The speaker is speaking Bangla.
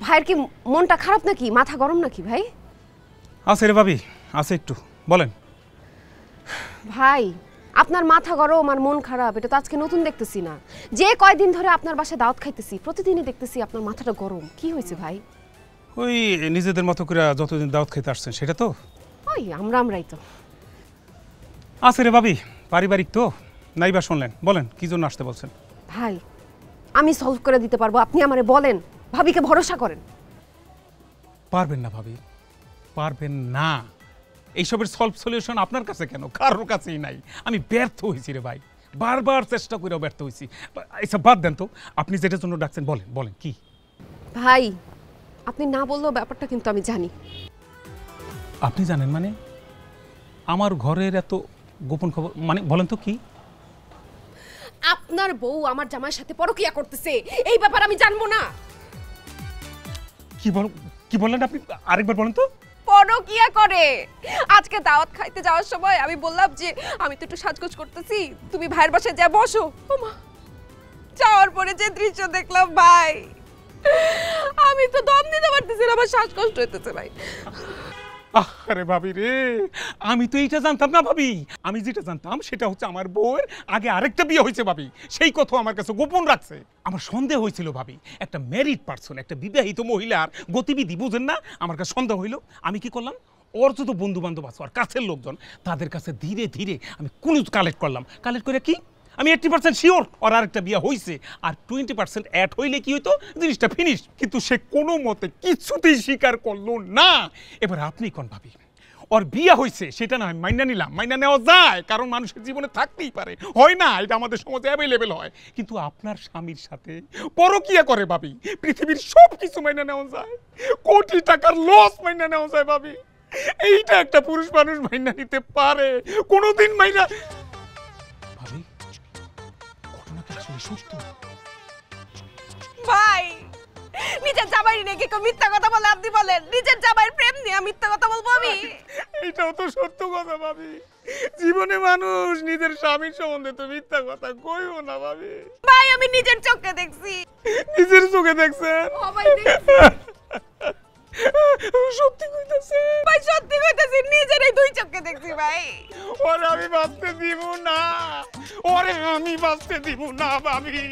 ভাইয়ের কি মনটা খারাপ নাকি, মাথা গরম নাকি ভাই? আছে রে ভাবি, আছে, একটু বলেন। ভাই আপনার মাথা গরম আর মন খারাপ এটা তো আজকে নতুন দেখতেছি না। যে কয়দিন ধরে আপনার বাসায় দাওয়াত খাইতেছি প্রতিদিনই দেখতেছি আপনার মাথাটা গরম। কি হয়েছে ভাই? ওই নিজেদের মতো করে যতদিন দাওয়াত খেতে আসছেন সেটা তো। ওই আমরাই তো। আছে রে ভাবি, পারিবারিক তো, নাইবা শুনলেন। বলেন কি জন্য আসতে বলছেন? ভাই আমি সলভ করে দিতে পারবো, আপনি আমারে বলেন, ভাবিকে ভরসা করেন। পারবেন না ভাবি, পারবেন না। এইসবের সলভ সলিউশন আপনার কাছে কেন, কারোর কাছেই নাই। আমি ব্যর্থ হয়েছি রে ভাই, বারবার চেষ্টা করেও ব্যর্থ হয়েছি। এইসব বাদ দেন তো, আপনি যেটার জন্য ডাকছেন বলেন, বলেন কি? ভাই আপনি না বললেও ব্যাপারটা কিন্তু আমি জানি। আপনি জানেন মানে? আমার ঘরের এত গোপন খবর মানে বলেন তো কি? আপনার বউ আমার জামাইয়ের সাথে পরকিয়া করতেছে, এই ব্যাপার আমি জানবো না? কি বললেন আপনি? আরেকবার বলেন তো। পরকিয়া করে। আজকে দাওয়াত খাইতে যাওয়ার সময় আমি বললাম যে আমি তো একটু সাজগোজ করতেছি, তুমি ভাইয়ের বাসায় যা বসো। ওমা, যাওয়ার পরে যে দৃশ্য দেখলাম ভাই, আমি তো দম দিতে পারতেছি না, আমার শ্বাসকষ্ট হইতেছে ভাই। আরে ভাবি রে, আমি তো এইটা জানতাম না ভাবি। আমি যেটা জানতাম সেটা হচ্ছে আমার বউয়ের আগে আরেকটা বিয়ে হয়েছে ভাবি, সেই কথা আমার কাছে গোপন রাখছে। আমার সন্দেহ হয়েছিল ভাবি, একটা ম্যারিড পার্সন, একটা বিবাহিত মহিলার গতিবিধি বুঝেন না, আমার কাছে সন্দেহ হইল। আমি কি করলাম, ওর যত বন্ধু বান্ধব আছে, আর কাছের লোকজন, তাদের কাছে ধীরে ধীরে আমি ক্লুজ কালেক্ট করলাম। কালেক্ট করে কি আমি 80% শিওর ওর আরেকটা বিয়ে হয়েছে, আর 20% অ্যাড হইলে কি হইতো, জিনিসটা ফিনিশ। কিন্তু সে কোনো মতে কিছুতেই স্বীকার করলো না। এবার আপনি কোন ভাবি, ওর বিয়ে হয়েছে সেটা না মাইনা নিলাম, মাইনা নেওয়া যায়, কারণ মানুষের জীবনে থাকতেই পারে, হয় না, এটা আমাদের সমাজে অ্যাভেলেবেল হয়। কিন্তু আপনার স্বামীর সাথে পরকিয়া করে ভাবি, পৃথিবীর সব কিছু মাইনা নেওয়া যায়, কোটি টাকার লস মাইনা নেওয়া যায় ভাবি। এইটা একটা পুরুষ মানুষ মাইনা নিতে পারে? কোনোদিন মাইনা ভাবি, ঘটনা কি আসলে সত্য? ভাই নিজের জামাইয়ের নাকি কেউ মিথ্যা কথা বলে? আপনি বলেন, নিজের জামাইয়ের প্রেম নিয়ে মিথ্যা কথা বলবো আমি? এইটাও তো সত্য কথা ভাবি, জীবনে মানুষ নিজের স্বামীর সম্বন্ধে তো মিথ্যা কথা কইও না ভাবি। ভাই আমি নিজের চোখে দেখছি। নিজের চোখে দেখছেন? ও ভাই দেখছি। সত্যি কইতাছে? ভাই সত্যি কইতাছি, নিজেরই দুই চোখে দেখছি ভাই। ওরে আমি বাঁচতে দিব না, ওরে আমি বাঁচতে দিব না ভাবি।